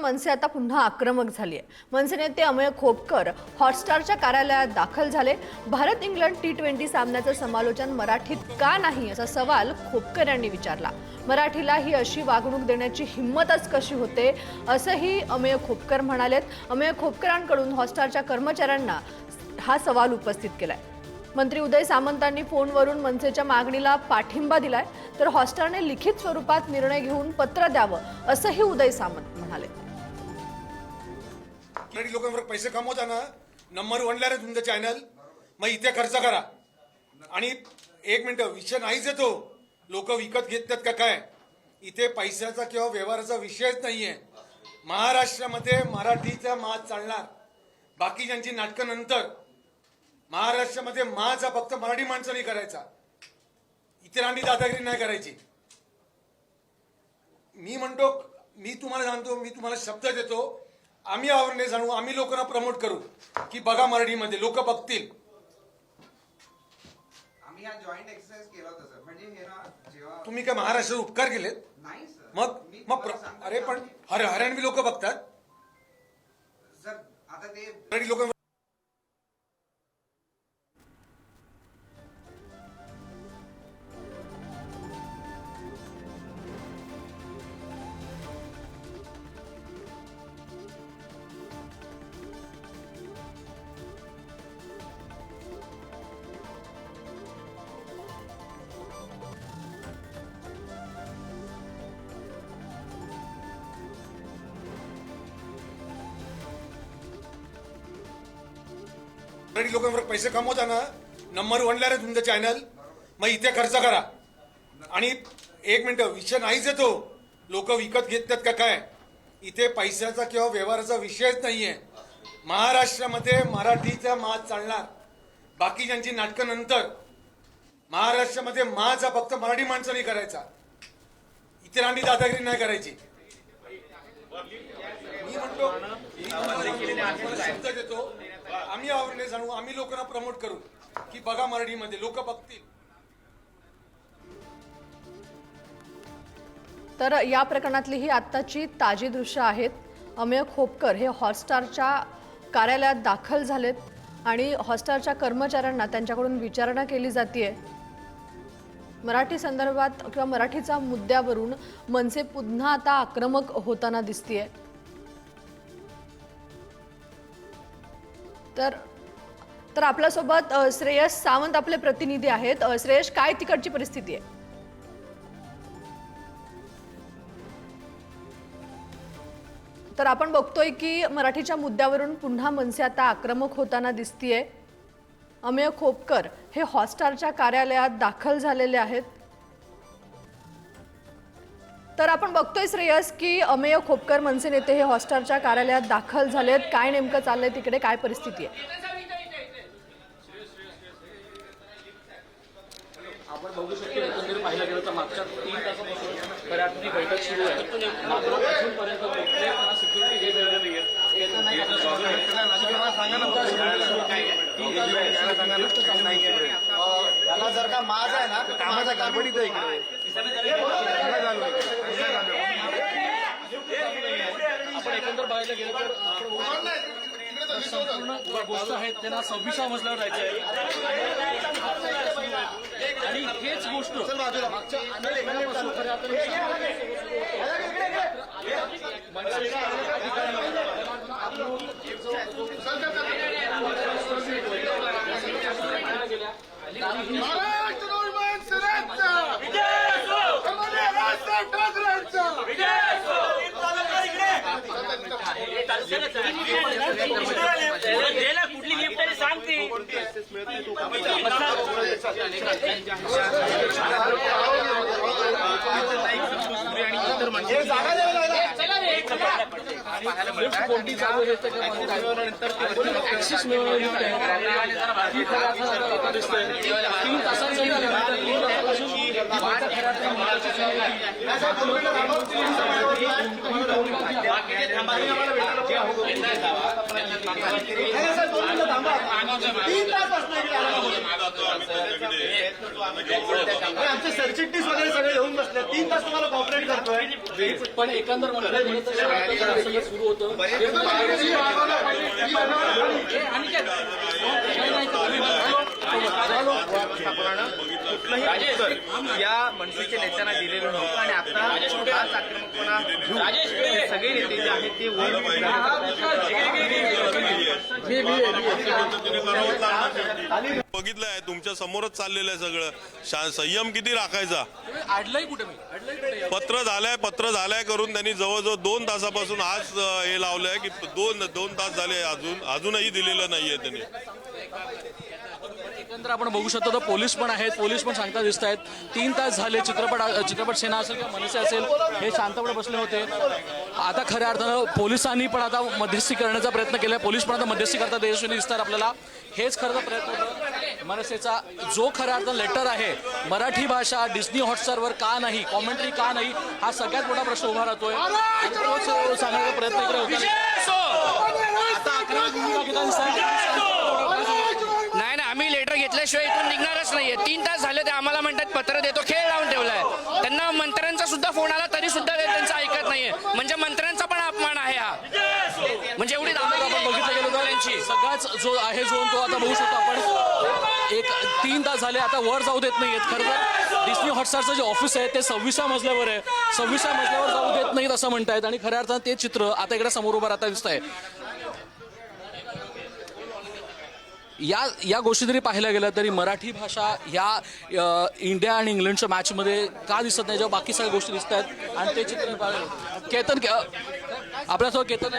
मनसे आता पुन्हा आक्रमक झाली आहे। मनसे नेते अमेय खोपकर हॉटस्टारच्या कार्यालयात दाखल झाले। भारत इंग्लंड T20 सामन्याचं समालोचन मराठीत का नाही असा सवाल खोपकर यांनी विचारला। मराठीला ही अशी वागणूक देण्याची हिम्मतच कशी होते असंही अमेय खोपकर म्हणालेत। अमेय खोपकरांकडून हॉटस्टारच्या कर्मचाऱ्यांना हा सवाल उपस्थित केलाय। मंत्री उदय सामंतांनी फोनवरून मनसेच्या मागणीला पाठिंबा दिलाय, तर हॉटस्टारने लिखित स्वरूपात निर्णय घेऊन पत्र द्यावं असंही उदय सामंत म्हणाले। लोकांवर पैसे कमवताना नंबर 1ला रे तुमचं चॅनल, मग इथे खर्च करा। आणि एक मिनिट, विषय नाहीच आहे तो लोक विकत घेतात का काय, इथे पैशाचा किंवा व्यवहाराचा विषयच नाहीये। महाराष्ट्रामध्ये मराठीचा माज चालणार, बाकीच्यांची नाटकं नंतर। महाराष्ट्रामध्ये माचा फक्त मराठी माणसांनी करायचा, इतरांनी दादागिरी नाही करायची। मी म्हणतो, मी तुम्हाला सांगतो, मी तुम्हाला शब्द देतो, आम्ही अवेअरनेस आणू, आम्ही लोकांना प्रमोट करू की बघा मराठीमध्ये लोक बघतील। आम्ही हा जॉईंट एक्सरसाइज केला होता सर, म्हणजे हे ना जेव्हा तुम्ही काय महाराष्ट्रात उपकार केलेत? नाही सर। मग अरे पण हरियाणवी लोक बघतात सर, आता ते मराठी लोक। मराठी लोकांवर पैसे कमवताना नंबर 1ला रे तुमचं चॅनल, मग इथे खर्च करा। आणि एक मिनिट, विषय नाहीच आहे तो लोक विकत घेतात का काय, इथे पैशाचा किंवा व्यवहाराचा विषयच नाहीये। महाराष्ट्रामध्ये मराठीचा माज चालणार, बाकीच्यांची नाटकं नंतर। महाराष्ट्रामध्ये माचा फक्त मराठी माणसांनी करायचा, इतरांनी दादागिरी नाही करायची। मी म्हणतो, शब्द देतो, आम्ही अवेअरनेस आणू, आम्ही लोकांना प्रमोट करू की बघा मराठीमध्ये लोक बघतील। तर या प्रकरणातली ही आत्ताची ताजी दृश्य आहेत। अमेय खोपकर हे हॉटस्टारच्या कार्यालयात दाखल झालेत आणि हॉटस्टारच्या कर्मचाऱ्यांना त्यांच्याकडून विचारणा केली जाते। मराठी संदर्भात किंवा मराठीच्या मुद्द्यावरून मनसे पुन्हा आता आक्रमक होताना दिसतेय। तर आपल्यासोबत श्रेयस सावंत आपले प्रतिनिधी आहेत। श्रेयस, काय तिकडची परिस्थिती आहे? तर आपण बघतोय की मराठीच्या मुद्द्यावरून पुन्हा मनसे आता आक्रमक होताना दिसतेय। अमेय खोपकर हे हॉटस्टारच्या कार्यालयात दाखल झालेले आहेत। तर आपण बघतोय श्रेयस की अमेय खोपकर मनसे नेते हे हॉटस्टारच्या कार्यालयात दाखल झालेत। काय नेमकं चाललंय तिकडे, काय परिस्थिती आहे? आपण बघू शकतो, एकंदरीत पाहिलं गेलं तर मागच्या 3 तासापासून बऱ्यापैकी बैठक सुरू आहे, मात्र अजूनपर्यंत कुठलेपणा सिक्युरिटी हे मिळालं नाहीये। याला जर का माज आहे ना, कामाचा गडबडीत आहे इकडे। आपण एकंदर बघायला गेलं तर संपूर्ण गोष्ट आहे त्यांना 26व्या मजल्यावर जायचं आणि हेच गोष्ट मागच्या अनेक महिन्यापासून खऱ्या कुठली गिफ्ट आहे सांगते। कोणती चालू आहे त्याच्यामध्ये ऍक्सेस मिळवण्याची 3 तासांचं आमचे सरचिटणीस वगैरे सगळे येऊन बसले 3 तास तुम्हाला कॉपरेट करतोय. पण एकंदर सगळं सुरू होतं कुठलंही उत्तर या मनसेच्या नेत्यांना दिलेलं नव्हतं आणि आता हाच आक्रमकपणा घेऊन हे सगळे नेते जे आहेत ते वर बघितलंय तुमच्या समोरच चाललेलं आहे सगळं. संयम किती राखायचा. अडलंय कुठे मी पत्र झालंय करून त्यांनी जवळजवळ 2 तासापासून आज हे लावलंय की दोन तास झाले अजूनही दिलेलं नाहीये त्यांनी. एकंदर आपण बघू शकतो तर पोलीस पण आहेत, पोलीस पण सांगता दिसत आहेत. 3 तास झाले चित्रपट सेना असेल किंवा मनसे असेल हे शांतपणे बसले होते. आता खऱ्या अर्थानं पोलिसांनी पण आता मध्यस्थी करण्याचा प्रयत्न केला. पोलीस पण आता मध्यस्थी करतात यशस्वी दिसतात आपल्याला. हेच खरं प्रयत्न होतं मनसेचा. जो खऱ्या अर्थानं लेटर आहे मराठी भाषा डिस्नी हॉटस्टारवर का नाही, कॉमेंट्री का नाही, हा सगळ्यात मोठा प्रश्न उभा राहतोय. आणि तोच सांगण्याचा प्रयत्न इकडे नाही ना, आम्ही लेटर घेतल्याशिवाय इथून निघणारच नाहीये. 3 तास झाले ते आम्हाला म्हणतात पत्र देतो, खेळ लावून ठेवलाय. त्यांना मंत्र्यांचा सुद्धा फोन आला तरी सुद्धा ते त्यांचं ऐकत नाहीये. म्हणजे मंत्र्यांचा पण अपमान आहे हा. म्हणजे एवढी आपण बघितलं गेलं तर त्यांची सगळाच जो आहे झोन तो आता बघू शकतो आपण. 3 तास झाले आता वर जाऊ देत नाहीयेत. खरं तर डिस्नी हॉटस्टारचं जे ऑफिस आहे ते 26व्या मजल्यावर आहे. 26व्या मजल्यावर जाऊ देत नाहीत असं म्हणतायत. आणि खऱ्या अर्थानं ते चित्र आता इकडे समोर उभं राहता दिसत आहे. या गोष्टी जरी पाहायला गेलं तरी मराठी भाषा ह्या इंडिया आणि इंग्लंडच्या मॅचमध्ये का दिसत नाही, जेव्हा बाकी सगळ्या गोष्टी दिसत आहेत. आणि ते चित्र पाहायला केतन आपल्यासोबत केतन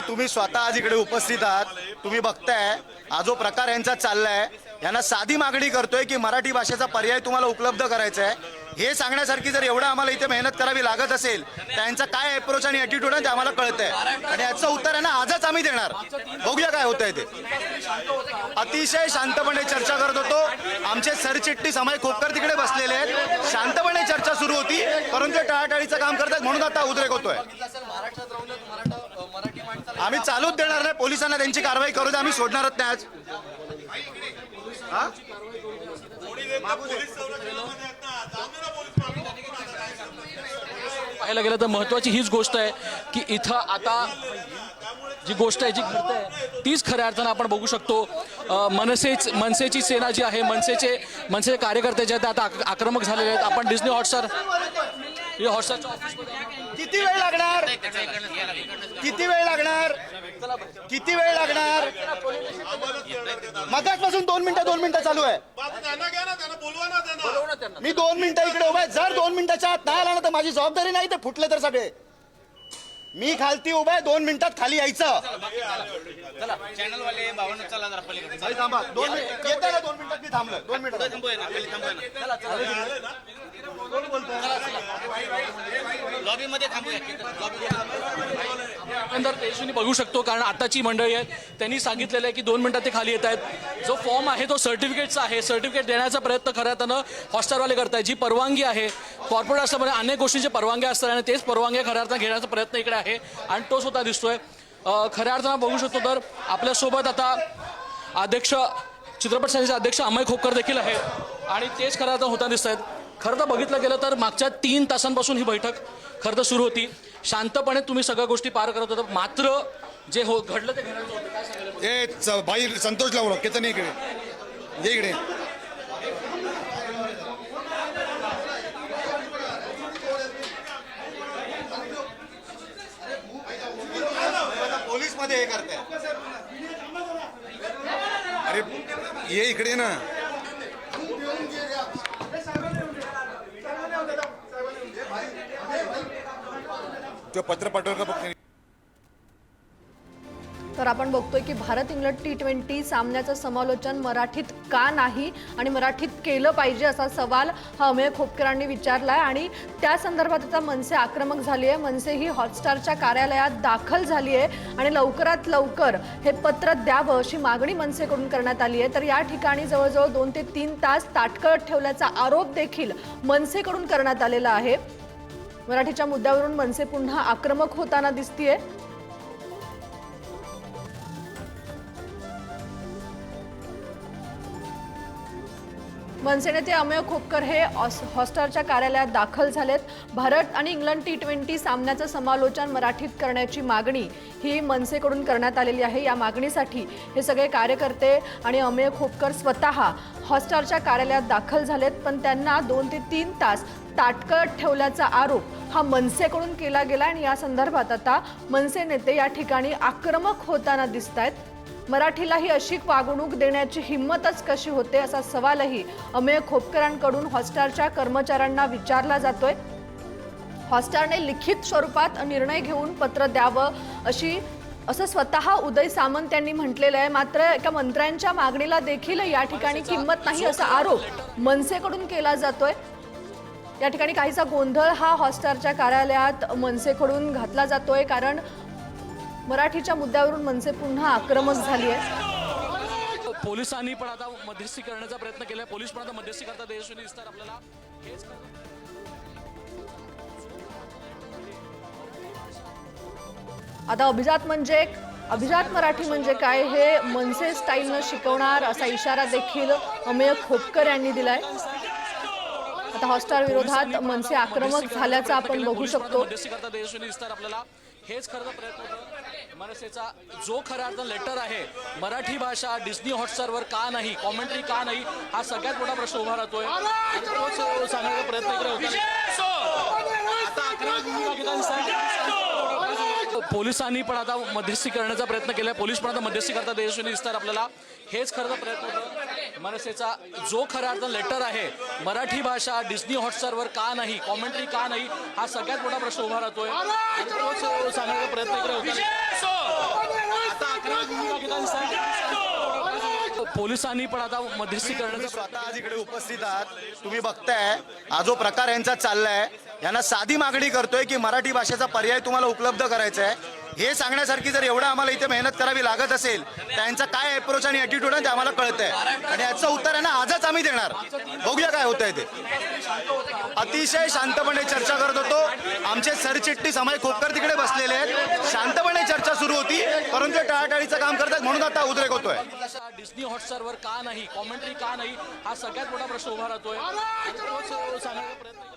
तुम्ही स्वतः आज इकडे उपस्थित आहात. तुम्ही बघताय हा जो प्रकार यांचा चाललाय. यांना साधी मागणी करतोय की मराठी भाषेचा पर्याय तुम्हाला उपलब्ध करायचा आहे. हे सांगण्यासारखी जर एवढं आम्हाला इथे मेहनत करावी लागत असेल तर यांचा काय अप्रोच आणि ॲटिट्यूड आहे ते आम्हाला कळतंय. आणि याचं उत्तर आहे ना आजच आम्ही देणार. बघूया काय होतंय ते. अतिशय शांतपणे चर्चा करत होतो. आमचे सरचिटणीस अमय खोपकर तिकडे बसलेले आहेत. शांतपणे चर्चा सुरू होती परंतु टाळाटाळीचं काम करतात म्हणून आता उद्रेक होतोय. आम्ही चालूच देणार नाही. पोलिसांना त्यांची कारवाई करू दे. आम्ही सोडणारच नाही आज. पाहायला गेलं तर महत्वाची हीच गोष्ट आहे की इथं आता जी गोष्ट आहे जी घडते तीच खऱ्या अर्थानं आपण बघू शकतो. मनसेची सेना जी आहे, मनसेचे कार्यकर्ते जे आहेत ते आता आक्रमक झालेले आहेत. आपण डिस्नी हॉटस्टारच्या ऑफिसमध्ये किती वेळ लागणार? मगाचपासून 2 मिनिटं चालू आहे. मी 2 मिनिटं इकडे उभा आहे. जर 2 मिनिटाच्या आत नाही आला ना तर माझी जबाबदारी नाही. ते फुटले तर सगळे. मी खालती उभा आहे. 2 मिनिटात खाली यायचं. चॅनलवाले भावना चला जरा पलीकडे. थांबा 2 मिनिट येतं ना. 2 मिनिटात मी थांबलोय. 2 मिनिटं लॉबी मध्ये थांबूया. एकंदर तेजस्वीनी बघू शकतो कारण आताची मंडळी आहेत त्यांनी सांगितलेलं आहे की 2 मिनिटात ते खाली येत आहेत. जो फॉर्म आहे तो सर्टिफिकेटचा आहे. सर्टिफिकेट देण्याचा प्रयत्न खऱ्या अर्थानं हॉटस्टारवाले करतायत. जी परवानगी आहे कॉर्पोरेट असल्यामुळे अनेक गोष्टींची परवानग्या असतात आणि तेच परवानग्या खऱ्या अर्थानं घेण्याचा प्रयत्न इकडे आहे आणि तो स्वतः दिसतोय. खऱ्या अर्थानं बघू शकतो तर आपल्यासोबत आता अध्यक्ष चित्रपट सेनेचे अध्यक्ष अमय खोपकर देखील आहेत आणि तेच खऱ्या अर्थानं होताना दिसत आहेत. खरं तर बघितलं गेलं तर मागच्या 3 तासांपासून ही बैठक खरं तर सुरू होती. शांतपणे तुम्ही सगळ्या गोष्टी पार करत होता. मात्र जे घडलं ते घडलं होतं. काय सांगायला भाई संतोष लावलं केतन इकडे इकडे. पोलीस मध्ये हे करताय. अरे ये इकडे ना. तो पत्र पाठवलं का फक्त. तर आपण बघतोय की भारत इंग्लंड T20 सामन्याचं समालोचन मराठीत का नाही आणि मराठीत केलं पाहिजे असा सवाल हा अमेय खोपकरांनी विचारलाय आणि त्या संदर्भात आता मनसे आक्रमक झाली आहे. मनसे ही हॉटस्टारच्या कार्यालयात दाखल झाली आहे आणि लवकरात लवकर हे पत्र द्यावं अशी मागणी मनसेकडून करण्यात आली आहे. तर या ठिकाणी जवळजवळ 2 ते 3 तास ताटकळत ठेवल्याचा आरोप देखील मनसेकडून करण्यात आलेला आहे. मराठीच्या मुद्द्यावरून मनसे पुन्हा आक्रमक होताना दिसतीये. मनसे नेते अमेय खोपकर हे हॉटस्टारच्या कार्यालयात दाखल झालेत. भारत आणि इंग्लंड T20 सामन्याचं समालोचन मराठीत करण्याची मागणी ही मनसेकडून करण्यात आलेली आहे. या मागणीसाठी हे सगळे कार्यकर्ते आणि अमेय खोपकर स्वतः हॉटस्टारच्या कार्यालयात दाखल झालेत, पण त्यांना 2 ते 3 तास ताटकळत ठेवल्याचा आरोप हा मनसेकडून केला गेला आणि या संदर्भात आता मनसे नेते या ठिकाणी आक्रमक होताना दिसतायत. मराठीला ही अशी वागणूक देण्याची हिंमतच कशी होते असा सवालही अमेय खोपकरांकडून हॉटस्टारच्या कर्मचाऱ्यांना विचारला जातोय. हॉटस्टारने लिखित स्वरूपात निर्णय घेऊन पत्र द्यावं असं स्वतः उदय सामंत यांनी म्हटलेलं आहे. मात्र एका मंत्र्यांच्या मागणीला देखील या ठिकाणी किंमत नाही असा आरोप मनसेकडून केला जातोय. या ठिकाणी काहीसा गोंधळ हा हॉटस्टारच्या कार्यालयात मनसेकडून घातला जातोय, कारण मराठीच्या मुद्द्यावरून मनसे पुन्हा आक्रमक झाली आहे. पोलिसांनी पण आता मध्यस्थी करण्याचा प्रयत्न केलाय. पोलीस पण आता मध्यस्थी करतात यशस्वी दिसतात आपल्याला. हेच आता अभिजात मराठी म्हणजे काय हे मनसे स्टाईलनं शिकवणार असा इशारा देखील अमेय खोपकर यांनी दिलाय. आता हॉटस्टार विरोधात मनसे आक्रमक झाल्याचं आपण बघू शकतो. मध्यस्थी करतात यशस्वी दिसतात आपल्याला. हेच खरं प्रयत्न होतं मनसेचा जो खरा अर्थ लेटर आहे, मराठी भाषा डिस्नी हॉटस्टारवर का नाही, कॉमेंट्री का नाही, हा सगळ्यात मोठा प्रश्न उभा राहतोय. तोच सांगण्याचा प्रयत्न इकडे होता. पोलिसांनी पण आता मध्यस्थी करण्याचा प्रयत्न केलाय. पोलीस पण आता मध्यस्थी करतात यशस्वी दिसतात आपल्याला. हेच खरं प्रयत्न होतं मनसेचा जो खरा अर्थ लेटर आहे, मराठी भाषा डिस्नी हॉटस्टारवर का नाही, कॉमेंट्री का नाही, हा सगळ्यात मोठा प्रश्न उभा राहतोय. तोच सांगण्याचा प्रयत्न इकडे होता. पोलिसांनी पण आता मध्यस्थी करण्याचा स्वतः आज इकडे उपस्थित आहात. तुम्ही बघताय हा जो प्रकार यांचा चाललाय, यांना साधी मागणी करतोय की मराठी भाषेचा पर्याय तुम्हाला उपलब्ध करायचा आहे. हे सांगण्यासारखी जर एवढं आम्हाला इथे मेहनत करावी लागत असेल तर यांचा काय अप्रोच आणि ॲटिट्यूड आहे ते आम्हाला कळतंय आणि याचं उत्तर आहे ना आजच आम्ही देणार. बघूया काय होतंय ते. अतिशय शांतपणे चर्चा करत होतो. आमचे सरचिटणीस अमेय खोपकर तिकडे बसलेले आहेत. शांतपणे चर्चा सुरू होती, परंतु टाळाटाळीचं काम करतात म्हणून आता उद्रेक होतोय. डिस्नी हॉटस्टारवर का नाही, कॉमेंट्री का नाही, हा सगळ्यात मोठा प्रश्न उभा राहतोय. तोच सांगण्याचा प्रयत्न